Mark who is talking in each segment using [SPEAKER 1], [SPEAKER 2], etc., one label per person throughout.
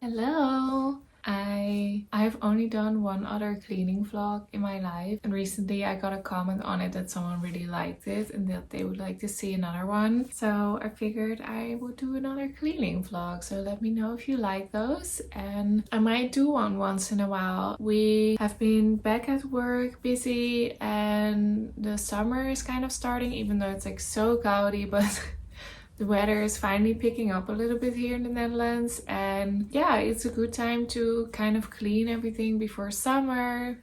[SPEAKER 1] Hello! I've only done one other cleaning vlog in my life, and recently I got a comment on it that someone really liked it and that they would like to see another one. So I figured I would do another cleaning vlog. So let me know if you like those, and I might do one once in a while. We have been back at work, busy, and the summer is kind of starting, even though it's like so cloudy, but the weather is finally picking up a little bit here in the Netherlands, and yeah, it's a good time to kind of clean everything before summer.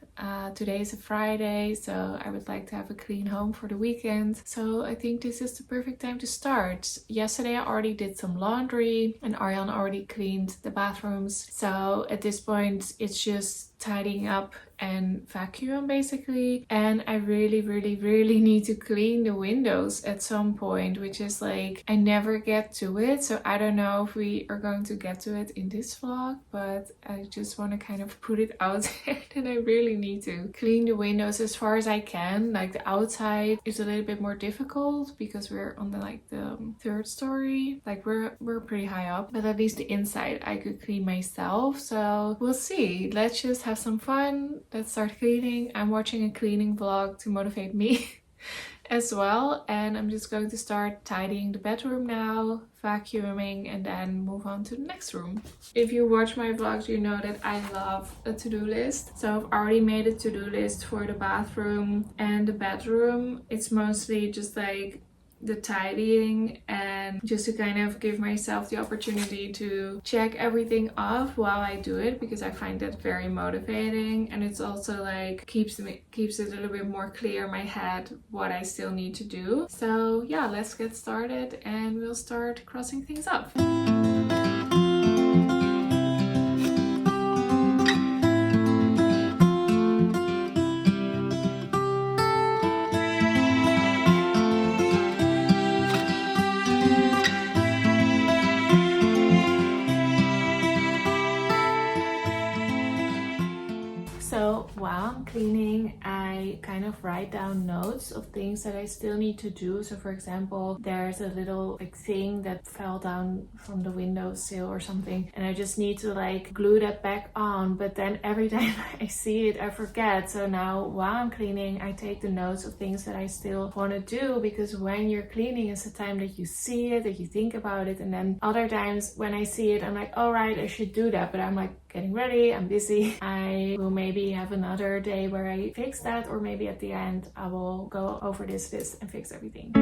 [SPEAKER 1] Today is a Friday, so I would like to have a clean home for the weekend. So I think this is the perfect time to start. Yesterday I already did some laundry and Arjan already cleaned the bathrooms. So at this point it's just tidying up and vacuum basically, and I really need to clean the windows at some point, which is like I never get to it. So I don't know if we are going to get to it in this vlog, but I just want to kind of put it out there that I really need to clean the windows as far as I can. Like the outside is a little bit more difficult because we're on the third story, like we're pretty high up, but at least the inside I could clean myself. So we'll see. Let's just have some fun. Let's start cleaning. I'm watching a cleaning vlog to motivate me as well, and I'm just going to start tidying the bedroom now, vacuuming, and then move on to the next room. If you watch my vlogs, you know that I love a to-do list. So I've already made a to-do list for the bathroom and the bedroom. It's mostly just like the tidying and just to kind of give myself the opportunity to check everything off while I do it, because I find that very motivating, and it's also like keeps it a little bit more clear in my head what I still need to do. So yeah, let's get started and we'll start crossing things up. So while I'm cleaning, I kind of write down notes of things that I still need to do. So for example, there's a little thing that fell down from the windowsill or something, and I just need to like glue that back on, but then every time I see it I forget. So now while I'm cleaning, I take the notes of things that I still want to do, because when you're cleaning it's the time that you see it, that you think about it, and then other times when I see it I'm like, all right, I should do that, but I'm like getting ready, I'm busy. I will maybe have another day where I fix that, or maybe at the end I will go over this list and fix everything.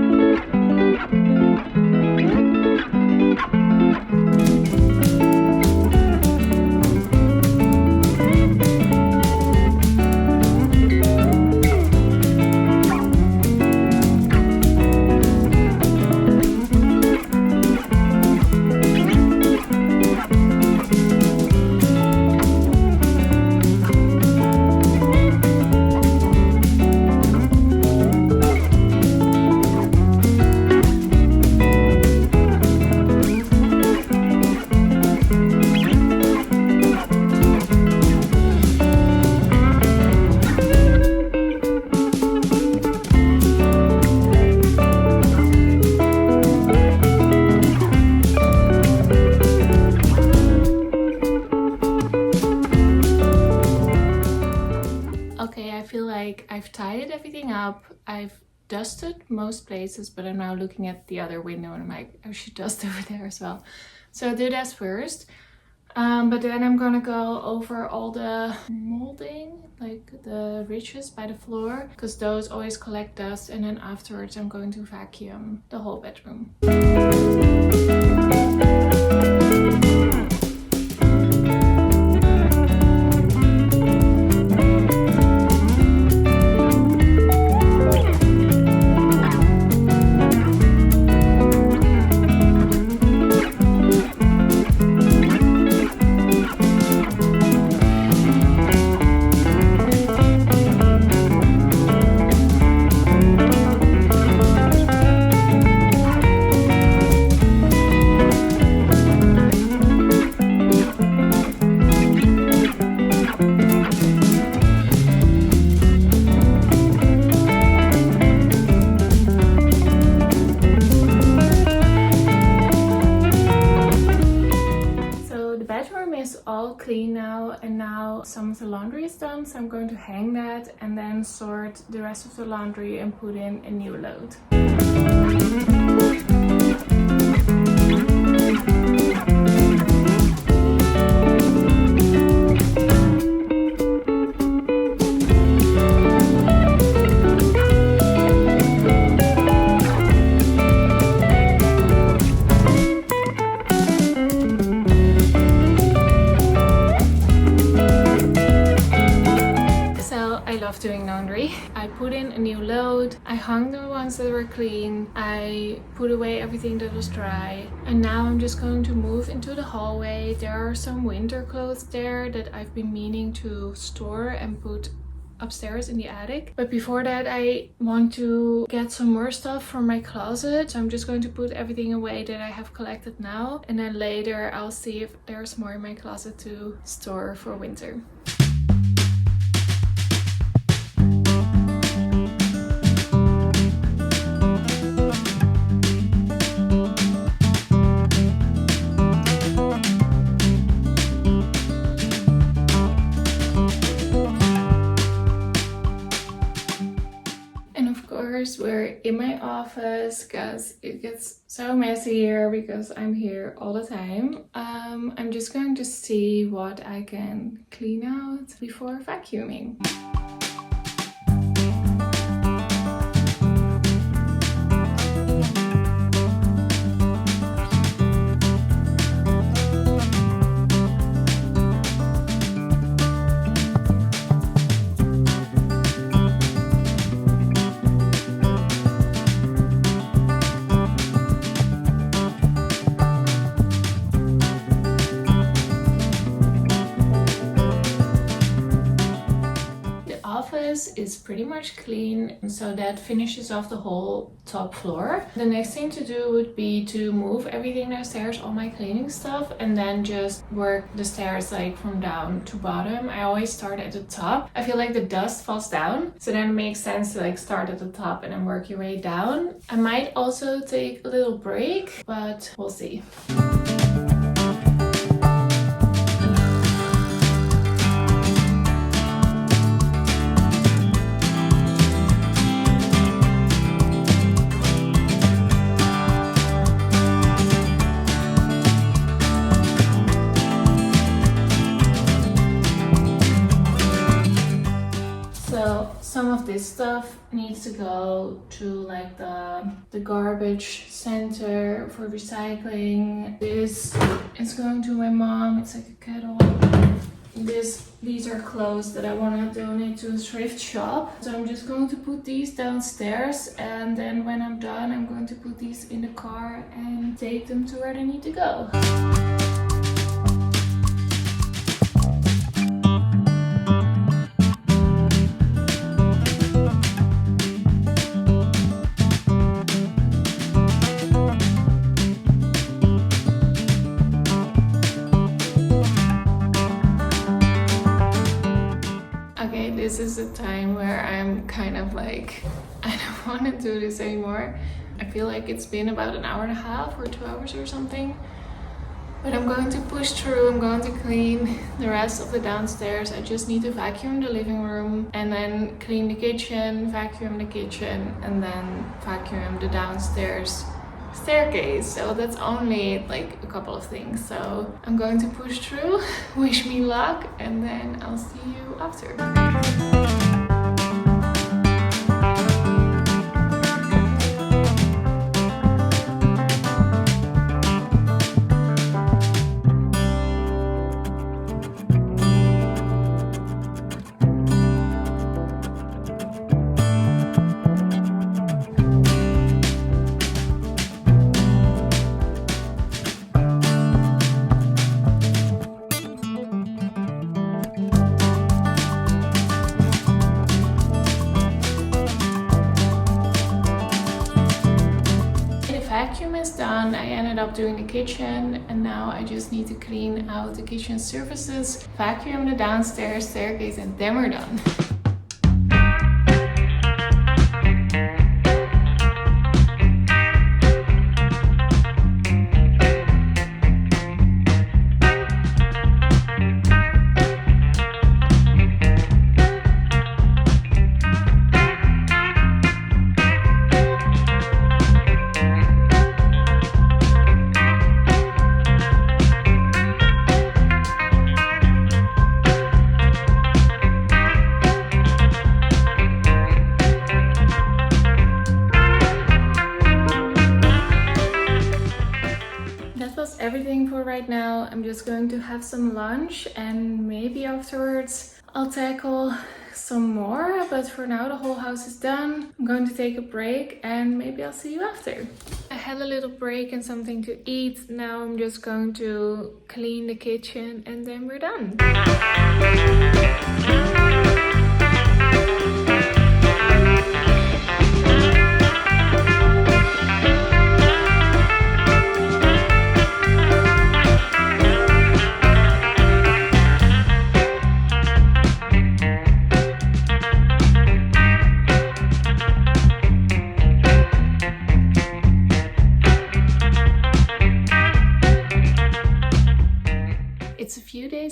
[SPEAKER 1] I've tidied everything up. I've dusted most places, but I'm now looking at the other window and I'm like, I should dust over there as well. So I'll do that first. But then I'm gonna go over all the molding, like the ridges by the floor, because those always collect dust, and then afterwards I'm going to vacuum the whole bedroom. bedroom is all clean now, and now some of the laundry is done, so I'm going to hang that and then sort the rest of the laundry and put in a new load. Doing laundry. I put in a new load, I hung the ones that were clean, I put away everything that was dry, and now I'm just going to move into the hallway. There are some winter clothes there that I've been meaning to store and put upstairs in the attic, but before that I want to get some more stuff from my closet, so I'm just going to put everything away that I have collected now, and then later I'll see if there's more in my closet to store for winter. We're in my office because it gets so messy here because I'm here all the time. I'm just going to see what I can clean out before vacuuming. Is pretty much clean, so that finishes off the whole top floor. The next thing to do would be to move everything downstairs, all my cleaning stuff, and then just work the stairs like from down to bottom. I always start at the top. I feel like the dust falls down, so then it makes sense to like start at the top and then work your way down. I might also take a little break, but we'll see. Some of this stuff needs to go to like the garbage center for recycling. This is going to my mom. It's like a kettle. These are clothes that I want to donate to a thrift shop. So I'm just going to put these downstairs, and then when I'm done, I'm going to put these in the car and take them to where they need to go. This is a time where I'm kind of like, I don't want to do this anymore. I feel like it's been about an hour and a half or 2 hours or something. But I'm going to push through. I'm going to clean the rest of the downstairs. I just need to vacuum the living room and then clean the kitchen, vacuum the kitchen, and then vacuum the downstairs staircase. So that's only like a couple of things. So I'm going to push through. Wish me luck, and then I'll see you after. Vacuum is done. I ended up doing the kitchen, and now I just need to clean out the kitchen surfaces, vacuum the downstairs staircase, and then we're done. just going to have some lunch and maybe afterwards I'll tackle some more, but for now the whole house is done. I'm going to take a break and maybe I'll see you after. I had a little break and something to eat. Now I'm just going to clean the kitchen and then we're done.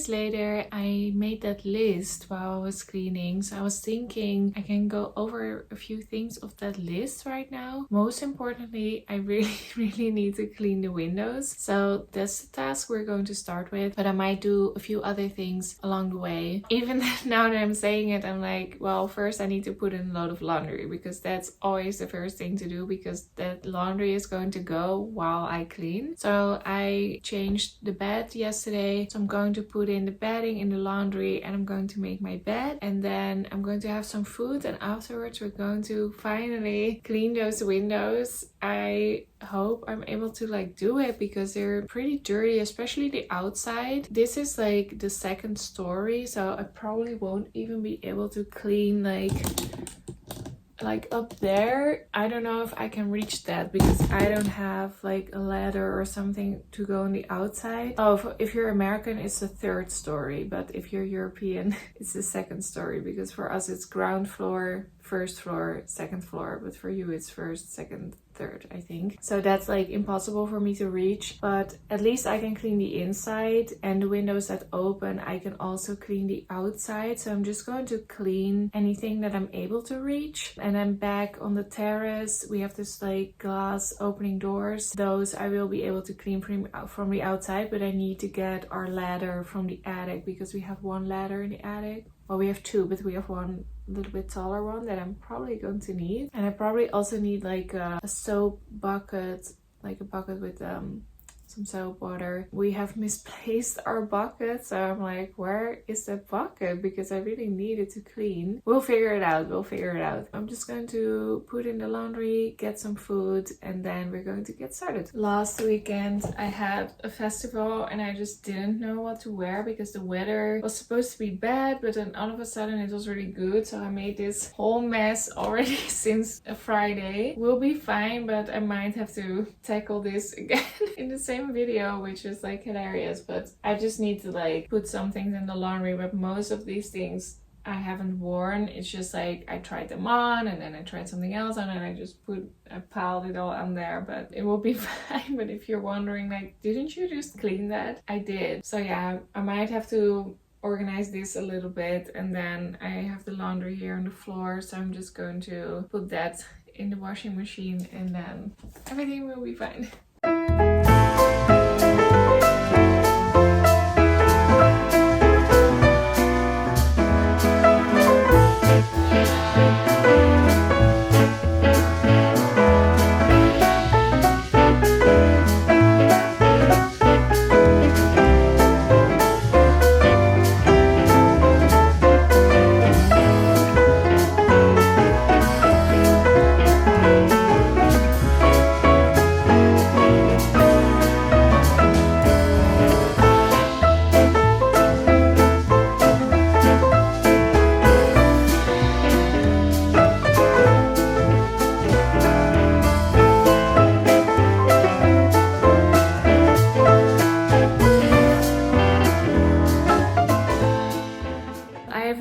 [SPEAKER 1] Later, I made that list while I was cleaning, so I was thinking I can go over a few things of that list right now. Most importantly, I really need to clean the windows, so that's the task we're going to start with, but I might do a few other things along the way. Even now that I'm saying it, I'm like, well, first I need to put in a load of laundry, because that's always the first thing to do, because that laundry is going to go while I clean. So I changed the bed yesterday, so I'm going to put in the bedding in the laundry and I'm going to make my bed, and then I'm going to have some food, and afterwards we're going to finally clean those windows. I hope I'm able to do it because they're pretty dirty, especially the outside. This is like the second story, so I probably won't even be able to clean like up there. I don't know if I can reach that because I don't have like a ladder or something to go on the outside. Oh, if you're American, it's the third story, but if you're European, it's the second story, because for us it's ground floor, first floor, second floor, but for you it's first, second, third, I think. So that's like impossible for me to reach, but at least I can clean the inside, and the windows that open I can also clean the outside. So I'm just going to clean anything that I'm able to reach. And then back on the terrace we have this like glass opening doors. Those I will be able to clean from the outside, but I need to get our ladder from the attic, because we have one ladder in the attic. Well, we have two, but we have one little bit taller one that I'm probably going to need. And I probably also need like a soap bucket, like a bucket with some soap water. We have misplaced our bucket, so I'm like, where is the bucket? Because I really need it to clean. We'll figure it out. I'm just going to put in the laundry, get some food, and then we're going to get started. Last weekend I had a festival and I just didn't know what to wear because the weather was supposed to be bad, but then all of a sudden it was really good. So I made this whole mess already since a Friday. We'll be fine, but I might have to tackle this again in the same video, which is like hilarious. But I just need to like put some things in the laundry, but most of these things I haven't worn. It's just like I tried them on and then I tried something else on and I piled it all on there, but it will be fine. But if you're wondering like, didn't you just clean that? I did. So yeah, I might have to organize this a little bit, and then I have the laundry here on the floor, so I'm just going to put that in the washing machine and then everything will be fine.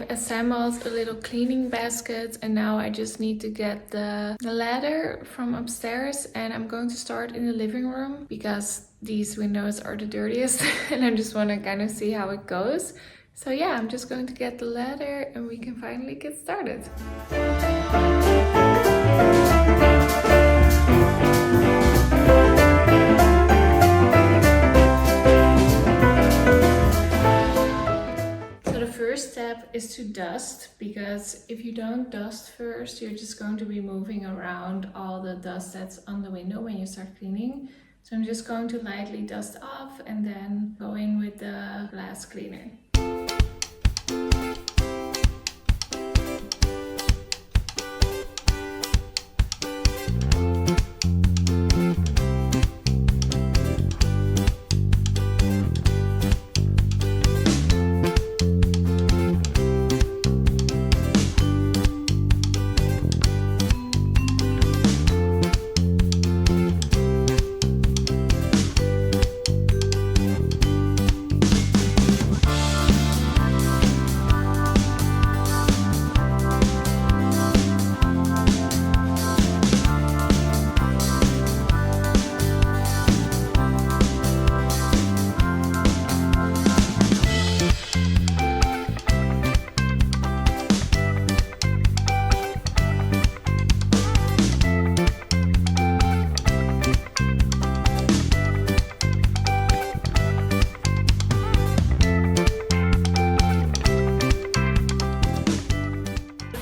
[SPEAKER 1] Assembled a little cleaning basket, and now I just need to get the ladder from upstairs, and I'm going to start in the living room because these windows are the dirtiest and I just want to kind of see how it goes. So yeah, I'm just going to get the ladder and we can finally get started. First step is to dust, because if you don't dust first, you're just going to be moving around all the dust that's on the window when you start cleaning. So I'm just going to lightly dust off and then go in with the glass cleaner.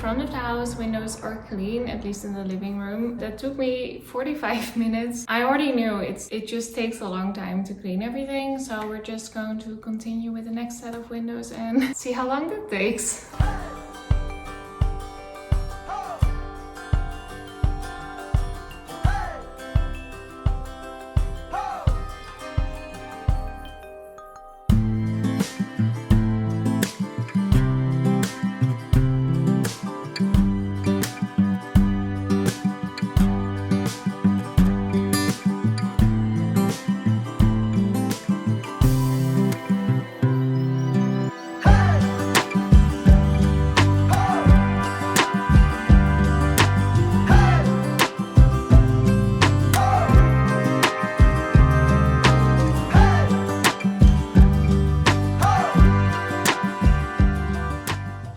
[SPEAKER 1] Front of the house windows are clean, at least in the living room. That took me 45 minutes. I already knew it just takes a long time to clean everything, so we're just going to continue with the next set of windows and see how long that takes.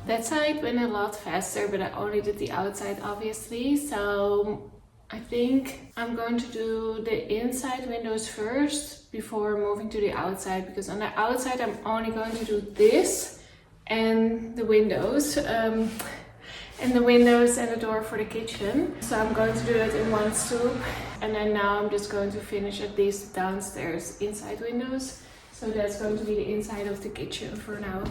[SPEAKER 1] That side went a lot faster, but I only did the outside obviously, so I think I'm going to do the inside windows first before moving to the outside, because on the outside I'm only going to do this and the windows and the door for the kitchen. So I'm going to do it in one swoop, and then now I'm just going to finish at least downstairs inside windows. So that's going to be the inside of the kitchen for now.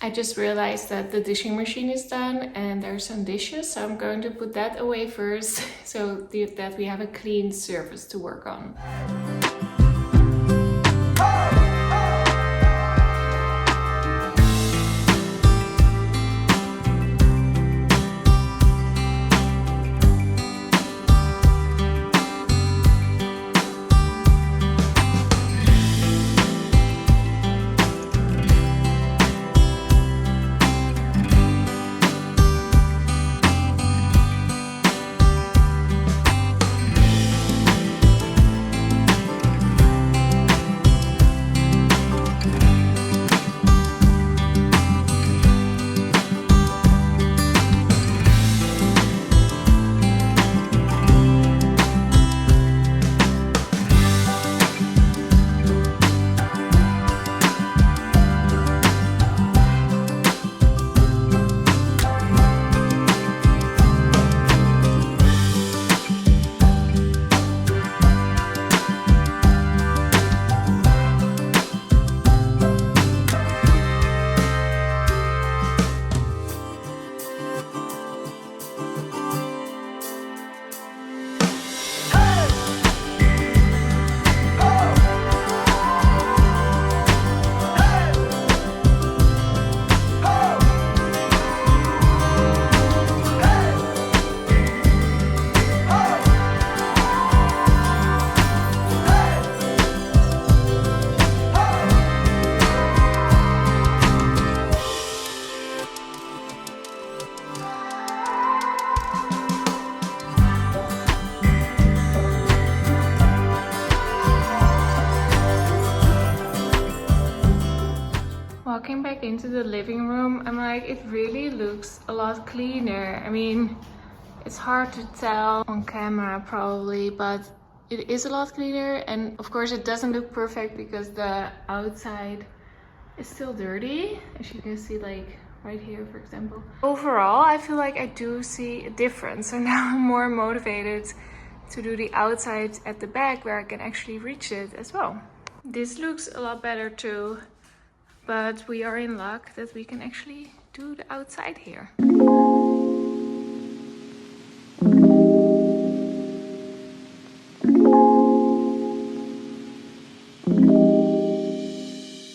[SPEAKER 1] I just realized that the dishing machine is done and there's some dishes, so I'm going to put that away first so that we have a clean surface to work on. Walking back into the living room, I'm like, it really looks a lot cleaner. I mean, it's hard to tell on camera probably, but it is a lot cleaner. And of course it doesn't look perfect because the outside is still dirty, as you can see, like right here for example. Overall, I feel like I do see a difference, so now I'm more motivated to do the outside at the back where I can actually reach it as well. This looks a lot better too, but we are in luck that we can actually do the outside here.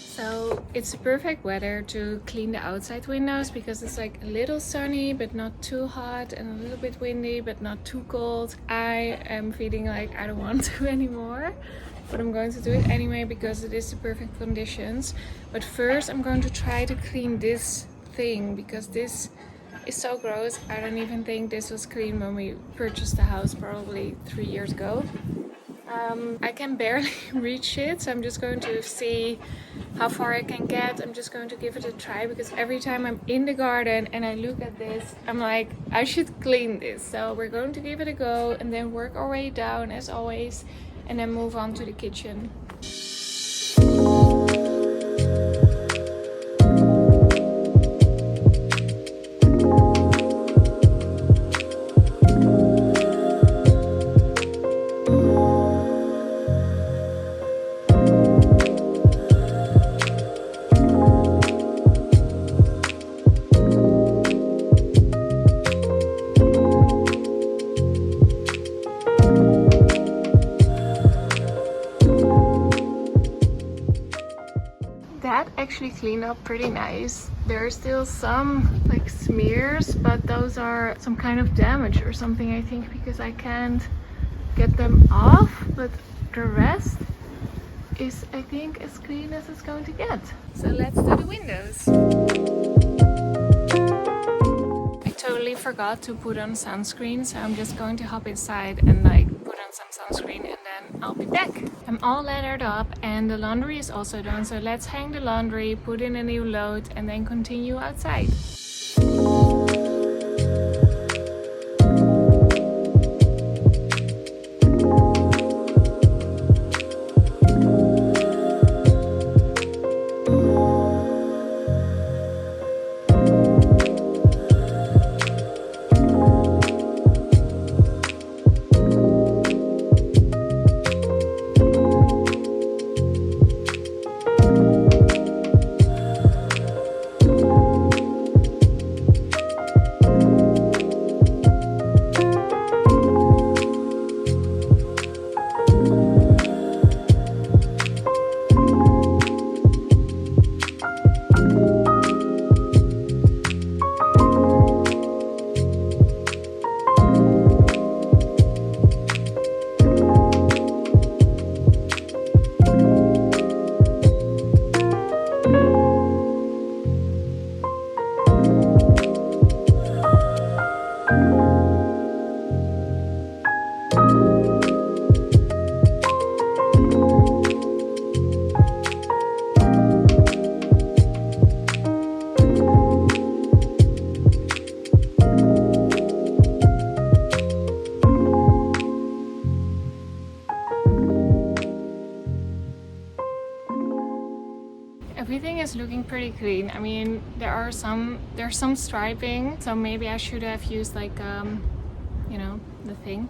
[SPEAKER 1] So it's the perfect weather to clean the outside windows because it's like a little sunny but not too hot, and a little bit windy but not too cold. I am feeling like I don't want to anymore, but I'm going to do it anyway because it is the perfect conditions. But first I'm going to try to clean this thing because this is so gross. I don't even think this was clean when we purchased the house probably 3 years ago. I can barely reach it, so I'm just going to see how far I can get. I'm just going to give it a try because every time I'm in the garden and I look at this, I'm like, I should clean this. So we're going to give it a go and then work our way down as always, and then move on to the kitchen. That actually cleaned up pretty nice. There are still some like smears, but those are some kind of damage or something, I think, because I can't get them off. But the rest is, I think, as clean as it's going to get. So let's do the windows. I totally forgot to put on sunscreen, so I'm just going to hop inside and like put on some sunscreen and then I'll be back. I'm all lathered up and the laundry is also done, so let's hang the laundry, put in a new load and then continue outside. Everything is looking pretty clean. I mean, there's some striping, so maybe I should have used like you know, the thing.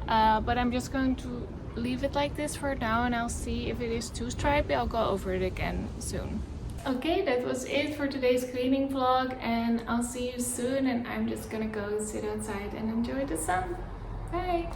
[SPEAKER 1] But I'm just going to leave it like this for now, and I'll see if it is too stripy. I'll go over it again soon. Okay, that was it for today's cleaning vlog, and I'll see you soon. And I'm just gonna go sit outside and enjoy the sun. Bye.